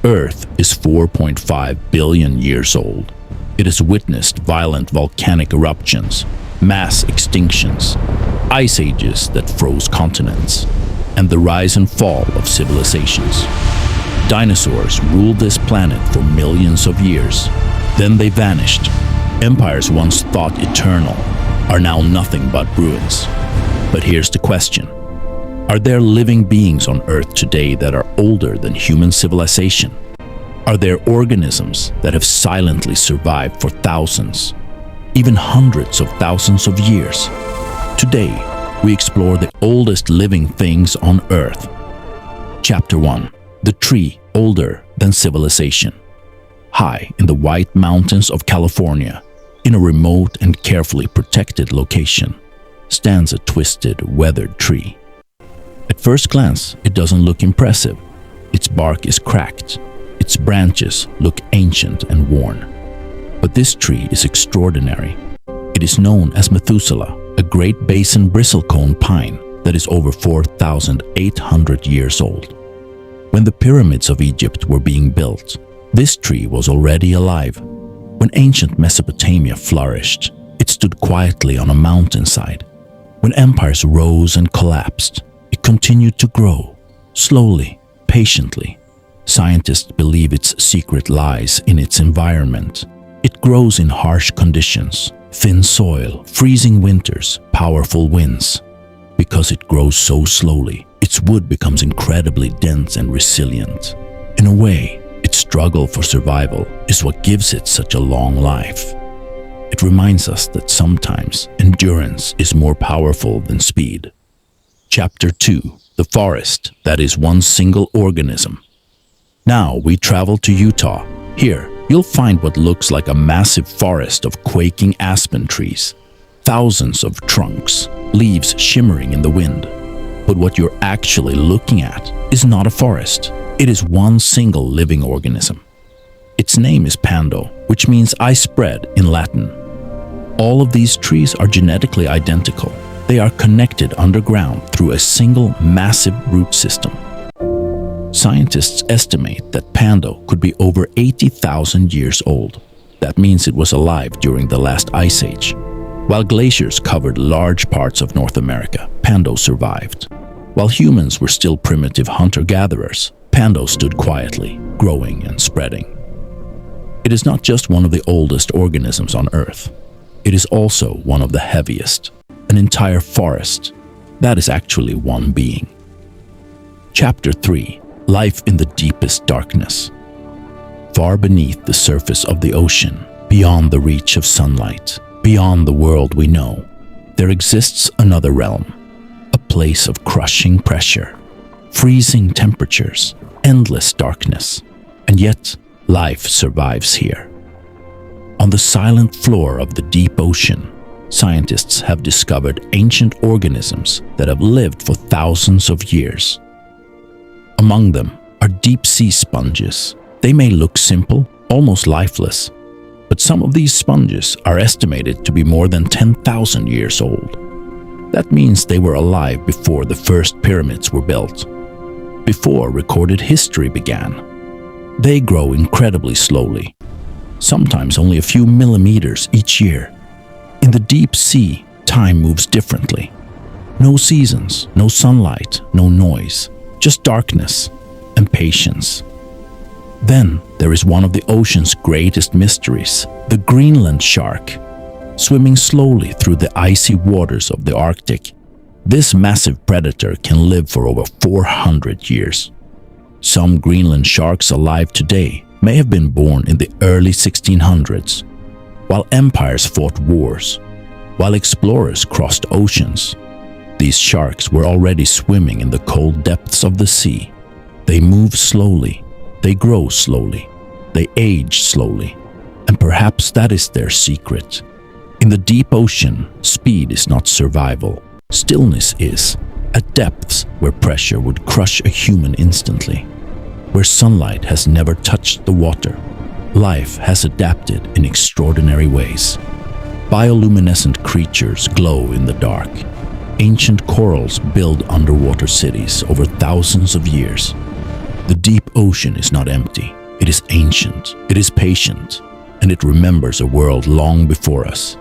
Earth is 4.5 billion years old. It has witnessed violent volcanic eruptions, mass extinctions, ice ages that froze continents, and the rise and fall of civilizations. Dinosaurs ruled this planet for millions of years. Then they vanished. Empires once thought eternal are now nothing but ruins. But here's the question. Are there living beings on Earth today that are older than human civilization? Are there organisms that have silently survived for thousands, even hundreds of thousands of years? Today, we explore the oldest living things on Earth. Chapter 1. The tree older than civilization. High in the White Mountains of California, in a remote and carefully protected location, stands a twisted, weathered tree. At first glance, it doesn't look impressive. Its bark is cracked. Its branches look ancient and worn. But this tree is extraordinary. It is known as Methuselah, a Great Basin bristlecone pine that is over 4,800 years old. When the pyramids of Egypt were being built, this tree was already alive. When ancient Mesopotamia flourished, it stood quietly on a mountainside. When empires rose and collapsed, it continued to grow, slowly, patiently. Scientists believe its secret lies in its environment. It grows in harsh conditions, thin soil, freezing winters, powerful winds. Because it grows so slowly, its wood becomes incredibly dense and resilient. In a way, its struggle for survival is what gives it such a long life. It reminds us that sometimes endurance is more powerful than speed. Chapter 2. The forest that is one single organism. Now we travel to Utah. Here, you'll find what looks like a massive forest of quaking aspen trees. Thousands of trunks, leaves shimmering in the wind. But what you're actually looking at is not a forest. It is one single living organism. Its name is Pando, which means I spread in Latin. All of these trees are genetically identical. They are connected underground through a single massive root system. Scientists estimate that Pando could be over 80,000 years old. That means it was alive during the last ice age. While glaciers covered large parts of North America, Pando survived. While humans were still primitive hunter-gatherers, Pando stood quietly, growing and spreading. It is not just one of the oldest organisms on Earth. It is also one of the heaviest. An entire forest. That is actually one being. Chapter 3. Life in the deepest darkness. Far beneath the surface of the ocean, beyond the reach of sunlight, beyond the world we know, there exists another realm. A place of crushing pressure, freezing temperatures, endless darkness. And yet, life survives here. On the silent floor of the deep ocean, scientists have discovered ancient organisms that have lived for thousands of years. Among them are deep-sea sponges. They may look simple, almost lifeless, but some of these sponges are estimated to be more than 10,000 years old. That means they were alive before the first pyramids were built, before recorded history began. They grow incredibly slowly, sometimes only a few millimeters each year. In the deep sea, time moves differently. No seasons, no sunlight, no noise, just darkness and patience. Then there is one of the ocean's greatest mysteries, the Greenland shark. Swimming slowly through the icy waters of the Arctic, this massive predator can live for over 400 years. Some Greenland sharks alive today may have been born in the early 1600s. While empires fought wars, while explorers crossed oceans, these sharks were already swimming in the cold depths of the sea. They move slowly, they grow slowly, they age slowly, and perhaps that is their secret. In the deep ocean, speed is not survival, stillness is. At depths where pressure would crush a human instantly, where sunlight has never touched the water, life has adapted in extraordinary ways. Bioluminescent creatures glow in the dark. Ancient corals build underwater cities over thousands of years. The deep ocean is not empty. It is ancient. It is patient. And it remembers a world long before us.